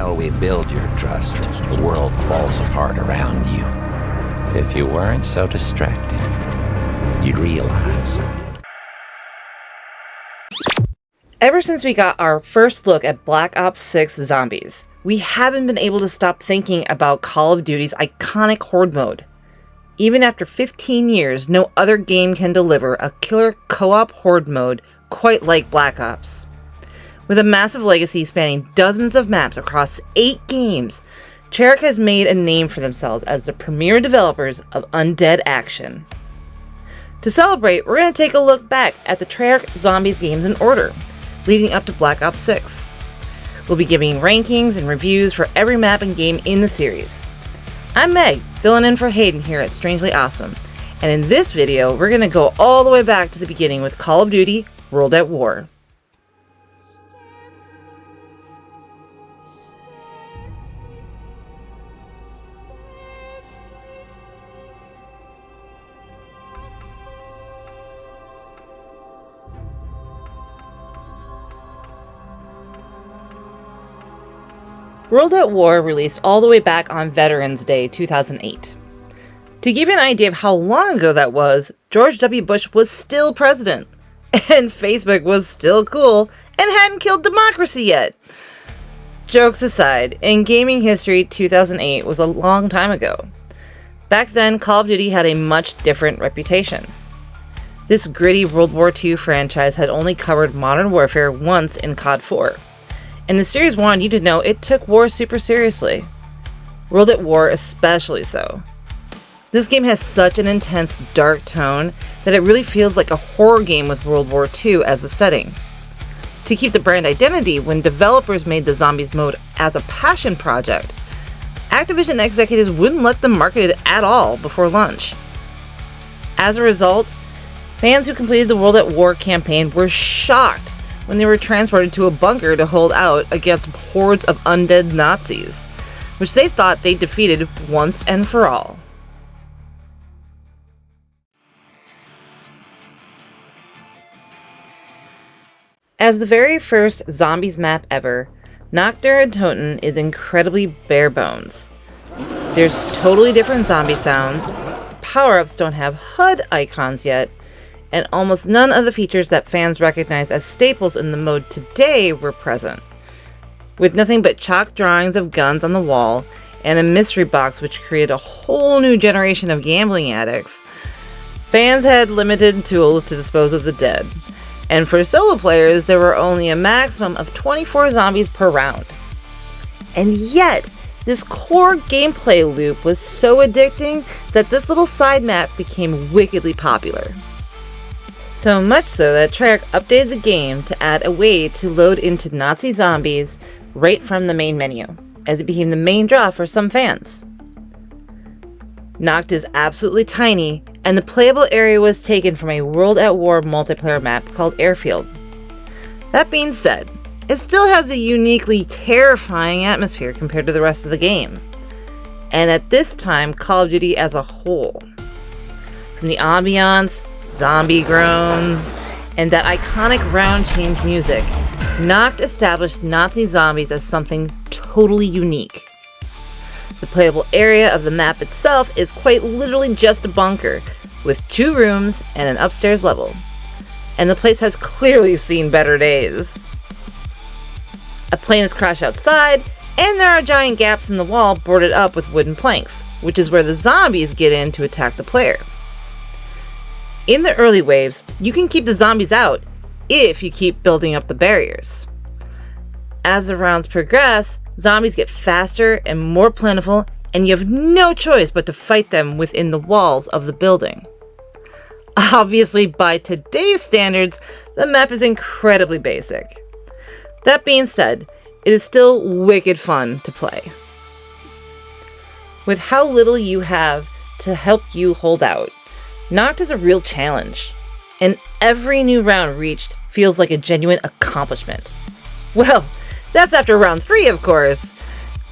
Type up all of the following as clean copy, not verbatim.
while we build your trust, the world falls apart around you. If you weren't so distracted, you'd realize. Ever since we got our first look at Black Ops 6 Zombies, we haven't been able to stop thinking about Call of Duty's iconic Horde mode. Even after 15 years, no other game can deliver a killer co-op Horde mode quite like Black Ops. With a massive legacy spanning dozens of maps across 8 games, Treyarch has made a name for themselves as the premier developers of undead action. To celebrate, we're going to take a look back at the Treyarch Zombies games in order, leading up to Black Ops 6. We'll be giving rankings and reviews for every map and game in the series. I'm Meg, filling in for Hayden here at Strangely Awesome, and in this video, we're going to go all the way back to the beginning with Call of Duty World at War. World at War released all the way back on Veterans Day 2008. To give you an idea of how long ago that was, George W. Bush was still president, and Facebook was still cool and hadn't killed democracy yet. Jokes aside, in gaming history, 2008 was a long time ago. Back then, Call of Duty had a much different reputation. This gritty World War II franchise had only covered Modern Warfare once in COD 4. And the series wanted you to know it took war super seriously. World at War especially so. This game has such an intense, dark tone that it really feels like a horror game with World War II as the setting. To keep the brand identity, when developers made the Zombies mode as a passion project, Activision executives wouldn't let them market it at all before launch. As a result, fans who completed the World at War campaign were shocked when they were transported to a bunker to hold out against hordes of undead Nazis, which they thought they defeated once and for all. As the very first Zombies map ever, Nocturne Toten is incredibly bare bones. There's totally different zombie sounds, power-ups don't have HUD icons yet, and almost none of the features that fans recognize as staples in the mode today were present. With nothing but chalk drawings of guns on the wall and a mystery box which created a whole new generation of gambling addicts, fans had limited tools to dispose of the dead. And for solo players, there were only a maximum of 24 zombies per round. And yet, this core gameplay loop was so addicting that this little side map became wickedly popular. So much so that Treyarch updated the game to add a way to load into Nazi zombies right from the main menu, as it became the main draw for some fans. Noct is absolutely tiny, and the playable area was taken from a World at War multiplayer map called Airfield. That being said, it still has a uniquely terrifying atmosphere compared to the rest of the game, and at this time, Call of Duty as a whole. From the ambiance, zombie groans, and that iconic round change music, Noct established Nazi zombies as something totally unique. The playable area of the map itself is quite literally just a bunker, with 2 rooms and an upstairs level. And the place has clearly seen better days. A plane has crashed outside, and there are giant gaps in the wall boarded up with wooden planks, which is where the zombies get in to attack the player. In the early waves, you can keep the zombies out if you keep building up the barriers. As the rounds progress, zombies get faster and more plentiful, and you have no choice but to fight them within the walls of the building. Obviously, by today's standards, the map is incredibly basic. That being said, it is still wicked fun to play. With how little you have to help you hold out, Noct is a real challenge, and every new round reached feels like a genuine accomplishment. Well, that's after round 3, of course,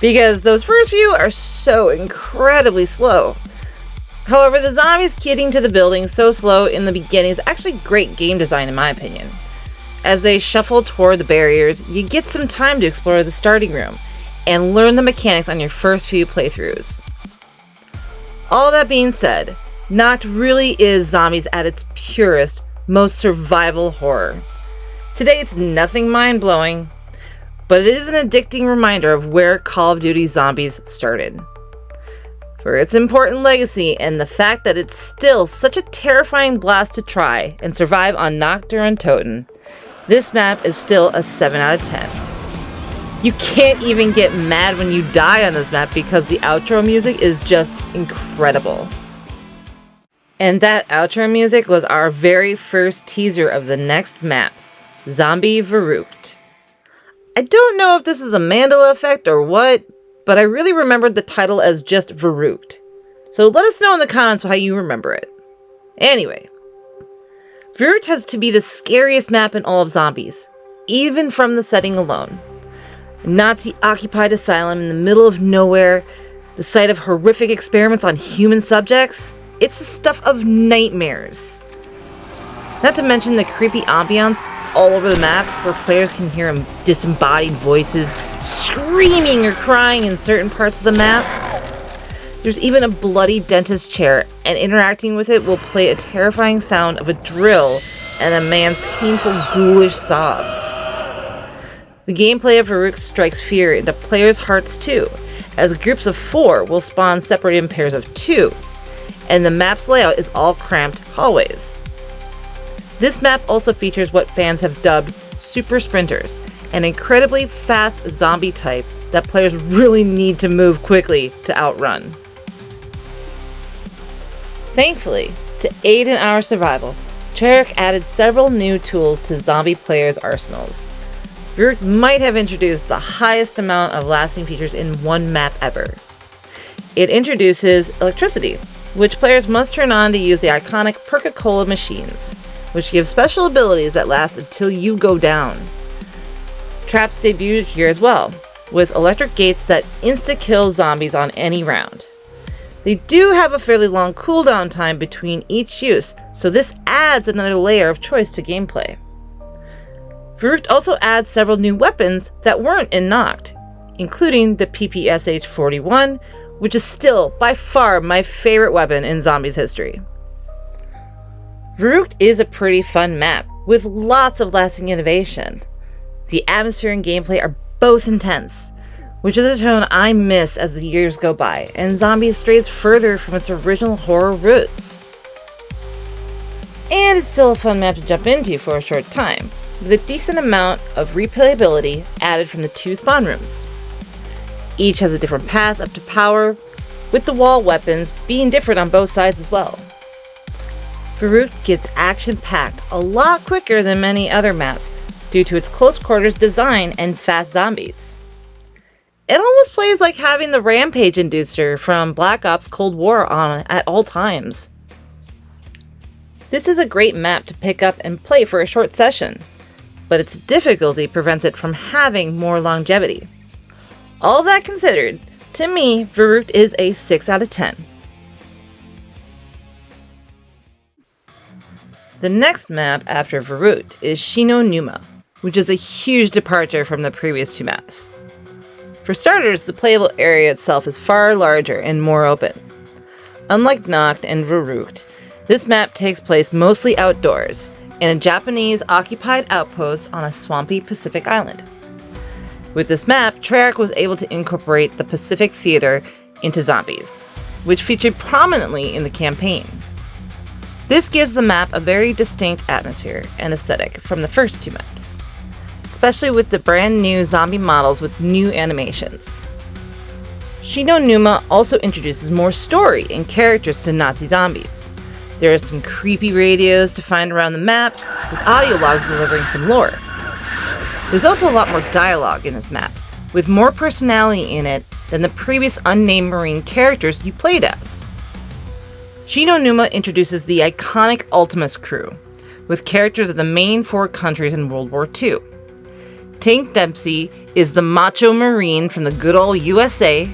because those first few are so incredibly slow. However, the zombies getting to the building so slow in the beginning is actually great game design in my opinion. As they shuffle toward the barriers, you get some time to explore the starting room, and learn the mechanics on your first few playthroughs. All that being said, Noct really is Zombies at its purest, most survival horror. Today it's nothing mind-blowing, but it is an addicting reminder of where Call of Duty Zombies started. For its important legacy and the fact that it's still such a terrifying blast to try and survive on Nocturne Toten, this map is still a 7 out of 10. You can't even get mad when you die on this map because the outro music is just incredible. And that outro music was our very first teaser of the next map, Zombie Verrucht. I don't know if this is a Mandela effect or what, but I really remembered the title as just Verrucht. So let us know in the comments how you remember it. Anyway, Verrucht has to be the scariest map in all of Zombies, even from the setting alone. A Nazi-occupied asylum in the middle of nowhere, the site of horrific experiments on human subjects. It's the stuff of nightmares. Not to mention the creepy ambiance all over the map where players can hear disembodied voices screaming or crying in certain parts of the map. There's even a bloody dentist chair, and interacting with it will play a terrifying sound of a drill and a man's painful ghoulish sobs. The gameplay of Verrucht strikes fear into players' hearts too, as groups of 4 will spawn separated in pairs of 2, and the map's layout is all cramped hallways. This map also features what fans have dubbed Super Sprinters, an incredibly fast zombie type that players really need to move quickly to outrun. Thankfully, to aid in our survival, Treyarch added several new tools to zombie players' arsenals. Verrucht might have introduced the highest amount of lasting features in one map ever. It introduces electricity, which players must turn on to use the iconic Perca-Cola machines, which give special abilities that last until you go down. Traps debuted here as well, with electric gates that insta-kill zombies on any round. They do have a fairly long cooldown time between each use, so this adds another layer of choice to gameplay. Verrucht also adds several new weapons that weren't in Noct, including the PPSH-41, which is still by far my favorite weapon in Zombies history. Verrucht is a pretty fun map, with lots of lasting innovation. The atmosphere and gameplay are both intense, which is a tone I miss as the years go by, and Zombies strays further from its original horror roots. And it's still a fun map to jump into for a short time, with a decent amount of replayability added from the 2 spawn rooms. Each has a different path up to power, with the wall weapons being different on both sides as well. Verrucht gets action-packed a lot quicker than many other maps due to its close quarters design and fast zombies. It almost plays like having the Rampage inducer from Black Ops Cold War on at all times. This is a great map to pick up and play for a short session, but its difficulty prevents it from having more longevity. All that considered, to me, Verrucht is a 6 out of 10. The next map after Verrucht is Shino Numa, which is a huge departure from the previous 2 maps. For starters, the playable area itself is far larger and more open. Unlike Noct and Verrucht, this map takes place mostly outdoors, in a Japanese-occupied outpost on a swampy Pacific island. With this map, Treyarch was able to incorporate the Pacific theater into Zombies, which featured prominently in the campaign. This gives the map a very distinct atmosphere and aesthetic from the first 2 maps, especially with the brand new zombie models with new animations. Shino Numa also introduces more story and characters to Nazi zombies. There are some creepy radios to find around the map, with audio logs delivering some lore. There's also a lot more dialogue in this map, with more personality in it than the previous unnamed Marine characters you played as. Shino Numa introduces the iconic Ultimus crew, with characters of the main 4 countries in World War II. Tank Dempsey is the macho Marine from the good old USA.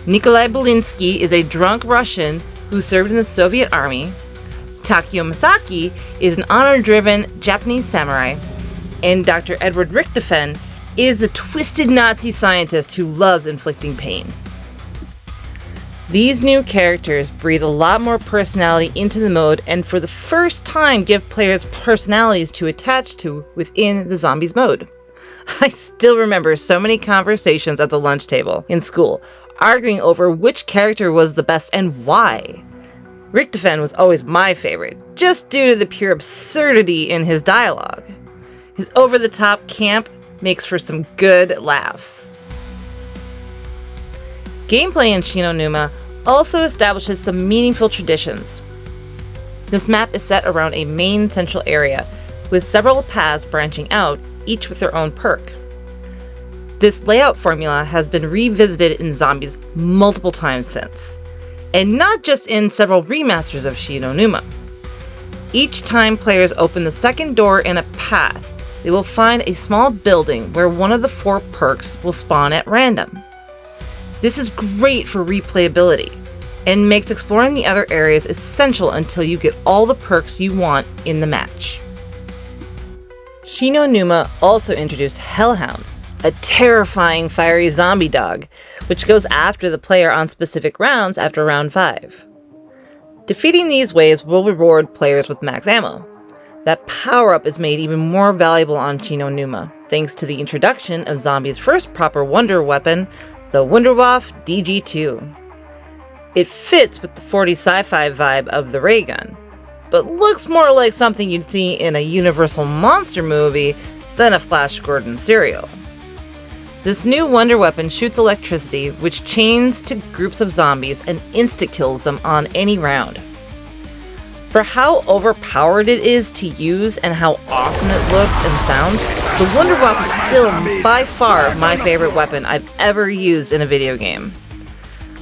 Nikolai Belinsky is a drunk Russian who served in the Soviet Army. Takio Masaki is an honor-driven Japanese samurai. And Dr. Edward Richtofen is the twisted Nazi scientist who loves inflicting pain. These new characters breathe a lot more personality into the mode and for the first time give players personalities to attach to within the Zombies mode. I still remember so many conversations at the lunch table in school, arguing over which character was the best and why. Richtofen was always my favorite, just due to the pure absurdity in his dialogue. His over-the-top camp makes for some good laughs. Gameplay in Shino Numa also establishes some meaningful traditions. This map is set around a main central area, with several paths branching out, each with their own perk. This layout formula has been revisited in Zombies multiple times since, and not just in several remasters of Shino Numa. Each time players open the second door in a path, they will find a small building where one of the 4 perks will spawn at random. This is great for replayability, and makes exploring the other areas essential until you get all the perks you want in the match. Shino Numa also introduced Hellhounds, a terrifying fiery zombie dog, which goes after the player on specific rounds after round 5. Defeating these waves will reward players with max ammo. That power-up is made even more valuable on Shino Numa, thanks to the introduction of Zombies' first proper wonder weapon, the Wunderwaffe DG2. It fits with the 40s sci-fi vibe of the ray gun, but looks more like something you'd see in a Universal monster movie than a Flash Gordon serial. This new wonder weapon shoots electricity, which chains to groups of zombies and insta-kills them on any round. For how overpowered it is to use and how awesome it looks and sounds, the Wunderwaffe is still by far my favorite weapon I've ever used in a video game.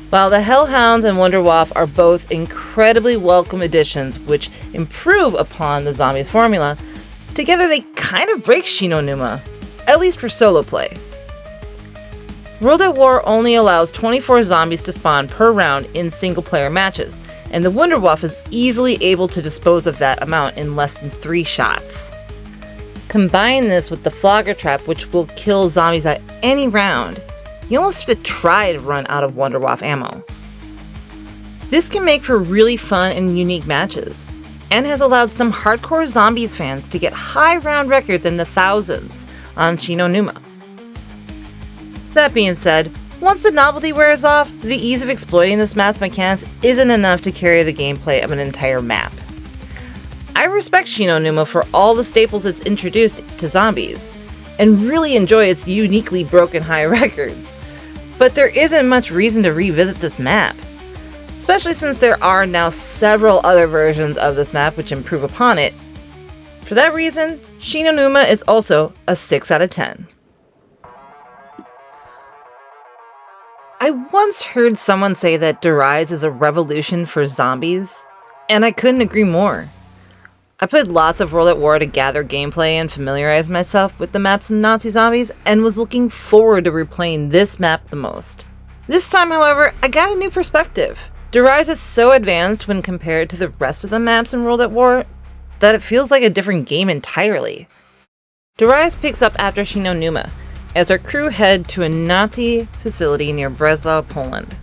While the Hellhounds and Wunderwaffe are both incredibly welcome additions which improve upon the Zombies formula, together they kind of break Shino Numa, at least for solo play. World at War only allows 24 zombies to spawn per round in single-player matches, and the Wunderwaffe is easily able to dispose of that amount in less than 3 shots. Combine this with the Flogger Trap, which will kill zombies at any round. You almost have to try to run out of Wunderwaffe ammo. This can make for really fun and unique matches, and has allowed some hardcore Zombies fans to get high round records in the thousands on Shino Numa. That being said, once the novelty wears off, the ease of exploiting this map's mechanics isn't enough to carry the gameplay of an entire map. I respect Shino Numa for all the staples it's introduced to Zombies, and really enjoy its uniquely broken high records. But there isn't much reason to revisit this map, especially since there are now several other versions of this map which improve upon it. For that reason, Shino Numa is also a 6 out of 10. I once heard someone say that Derise is a revolution for zombies, and I couldn't agree more. I played lots of World at War to gather gameplay and familiarize myself with the maps in Nazi Zombies, and was looking forward to replaying this map the most. This time, however, I got a new perspective. Derise is so advanced when compared to the rest of the maps in World at War that it feels like a different game entirely. Derise picks up after Shino Numa, as our crew head to a Nazi facility near Breslau, Poland.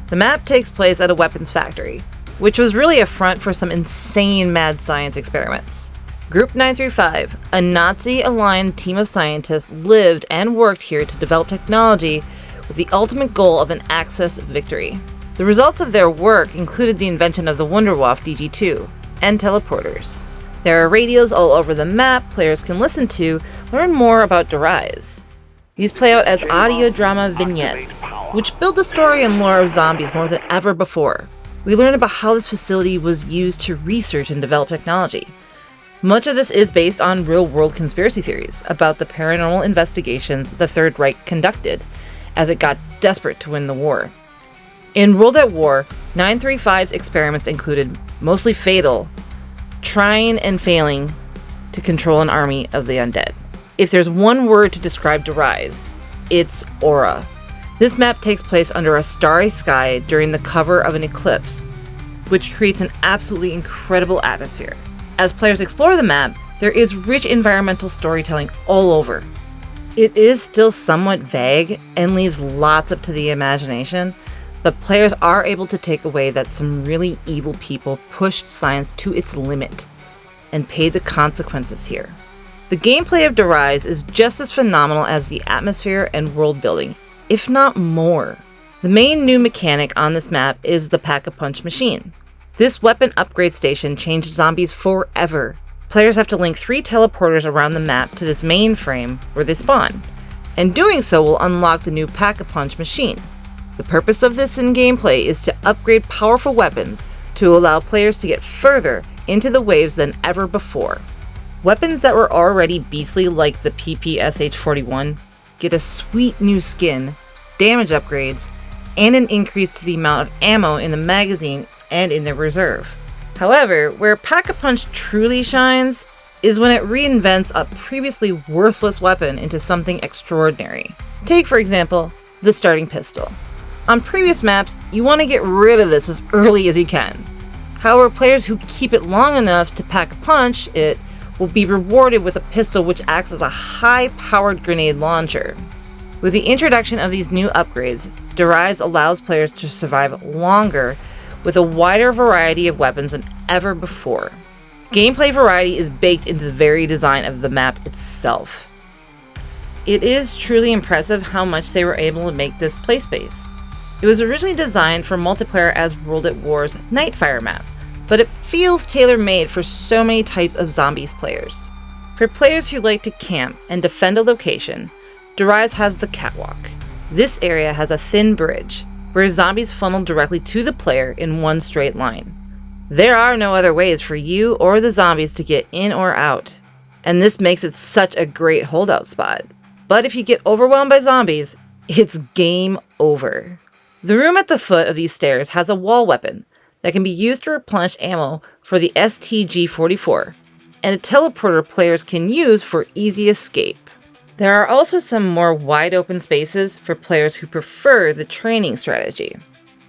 The map takes place at a weapons factory, which was really a front for some insane mad science experiments. Group 935, a Nazi-aligned team of scientists, lived and worked here to develop technology with the ultimate goal of an Axis victory. The results of their work included the invention of the Wunderwaffe DG2 and teleporters. There are radios all over the map players can listen to learn more about Derise. These play out as audio drama vignettes, which build the story and lore of Zombies more than ever before. We learn about how this facility was used to research and develop technology. Much of this is based on real-world conspiracy theories about the paranormal investigations the Third Reich conducted as it got desperate to win the war. In World at War, 935's experiments included, mostly fatal, trying and failing to control an army of the undead. If there's one word to describe Derise, it's aura. This map takes place under a starry sky during the cover of an eclipse, which creates an absolutely incredible atmosphere. As players explore the map, there is rich environmental storytelling all over. It is still somewhat vague and leaves lots up to the imagination, but players are able to take away that some really evil people pushed science to its limit and paid the consequences here. The gameplay of Derise is just as phenomenal as the atmosphere and world building, if not more. The main new mechanic on this map is the Pack-a-Punch machine. This weapon upgrade station changed zombies forever. Players have to link 3 teleporters around the map to this mainframe where they spawn, and doing so will unlock the new Pack-a-Punch machine. The purpose of this in gameplay is to upgrade powerful weapons to allow players to get further into the waves than ever before. Weapons that were already beastly like the PPSH-41 get a sweet new skin, damage upgrades, and an increase to the amount of ammo in the magazine and in the reserve. However, where Pack-a-Punch truly shines is when it reinvents a previously worthless weapon into something extraordinary. Take, for example, the starting pistol. On previous maps, you want to get rid of this as early as you can. However, players who keep it long enough to Pack-a-Punch it will be rewarded with a pistol which acts as a high-powered grenade launcher. With the introduction of these new upgrades, Derise allows players to survive longer with a wider variety of weapons than ever before. Gameplay variety is baked into the very design of the map itself. It is truly impressive how much they were able to make this play space. It was originally designed for multiplayer as World at War's Nightfire map, but it feels tailor-made for so many types of zombies players. For players who like to camp and defend a location, Derise has the catwalk. This area has a thin bridge, where zombies funnel directly to the player in one straight line. There are no other ways for you or the zombies to get in or out, and this makes it such a great holdout spot. But if you get overwhelmed by zombies, it's game over. The room at the foot of these stairs has a wall weapon that can be used to replenish ammo for the STG-44, and a teleporter players can use for easy escape. There are also some more wide open spaces for players who prefer the training strategy.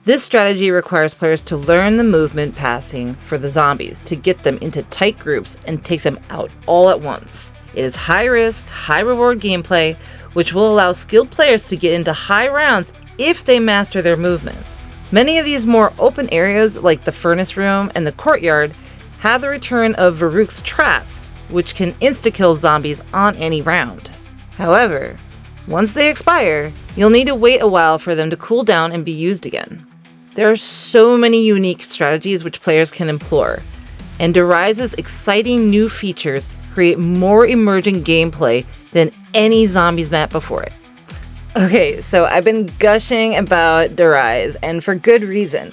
This strategy requires players to learn the movement pathing for the zombies to get them into tight groups and take them out all at once. It is high risk, high reward gameplay, which will allow skilled players to get into high rounds if they master their movement. Many of these more open areas, like the furnace room and the courtyard, have the return of Verook's traps, which can insta-kill zombies on any round. However, once they expire, you'll need to wait a while for them to cool down and be used again. There are so many unique strategies which players can employ, and Derise's exciting new features create more emerging gameplay than any zombies map before it. Okay, so I've been gushing about Derise, and for good reason,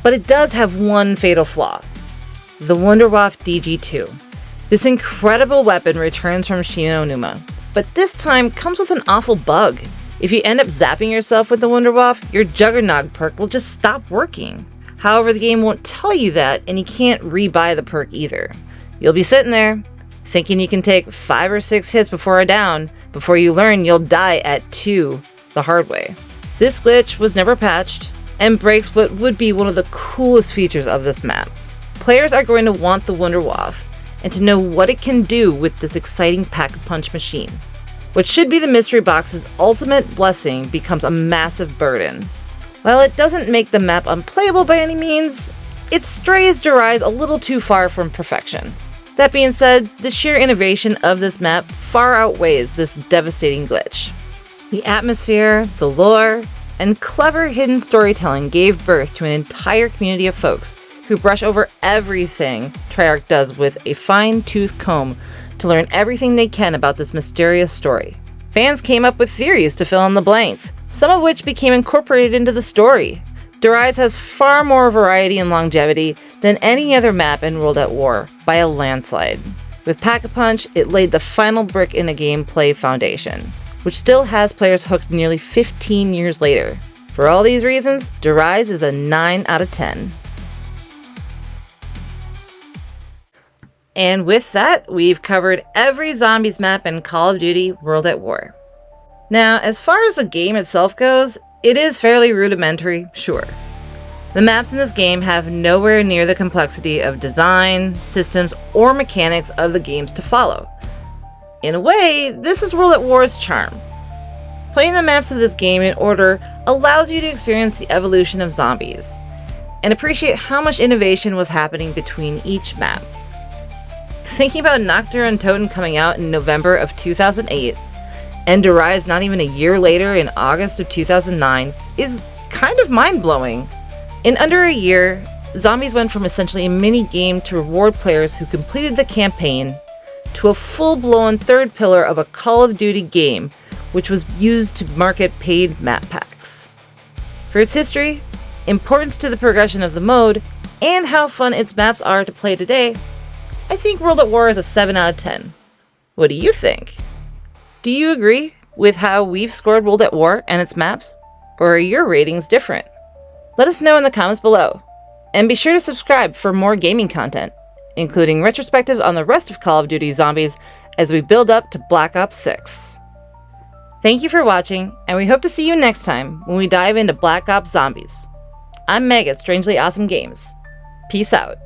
but it does have one fatal flaw. The Wunderwaffe DG2. This incredible weapon returns from Shino Numa, but this time comes with an awful bug. If you end up zapping yourself with the Wunderwaffe, your Juggernog perk will just stop working. However, the game won't tell you that, and you can't rebuy the perk either. You'll be sitting there, thinking you can take 5 or 6 hits before a down, before you learn you'll die at 2 the hard way. This glitch was never patched, and breaks what would be one of the coolest features of this map. Players are going to want the Wunderwaffe, and to know what it can do with this exciting Pack-a-Punch machine. What should be the mystery box's ultimate blessing becomes a massive burden. While it doesn't make the map unplayable by any means, it strays Derise a little too far from perfection. That being said, the sheer innovation of this map far outweighs this devastating glitch. The atmosphere, the lore, and clever hidden storytelling gave birth to an entire community of folks who brush over everything Treyarch does with a fine-tooth comb to learn everything they can about this mysterious story. Fans came up with theories to fill in the blanks, some of which became incorporated into the story. Derise has far more variety and longevity than any other map in World at War, by a landslide. With Pack-a-Punch, it laid the final brick in a gameplay foundation, which still has players hooked nearly 15 years later. For all these reasons, Derise is a 9 out of 10. And with that, we've covered every zombies map in Call of Duty World at War. Now, as far as the game itself goes, it is fairly rudimentary, sure. The maps in this game have nowhere near the complexity of design, systems, or mechanics of the games to follow. In a way, this is World at War's charm. Playing the maps of this game in order allows you to experience the evolution of zombies, and appreciate how much innovation was happening between each map. Thinking about Noctur and Toten coming out in November of 2008, and Derise not even a year later in August of 2009 is kind of mind-blowing. In under a year, Zombies went from essentially a mini-game to reward players who completed the campaign to a full-blown third pillar of a Call of Duty game, which was used to market paid map packs. For its history, importance to the progression of the mode, and how fun its maps are to play today, I think World at War is a 7 out of 10. What do you think? Do you agree with how we've scored World at War and its maps? Or are your ratings different? Let us know in the comments below. And be sure to subscribe for more gaming content, including retrospectives on the rest of Call of Duty Zombies as we build up to Black Ops 6. Thank you for watching, and we hope to see you next time when we dive into Black Ops Zombies. I'm Meg at Strangely Awesome Games. Peace out.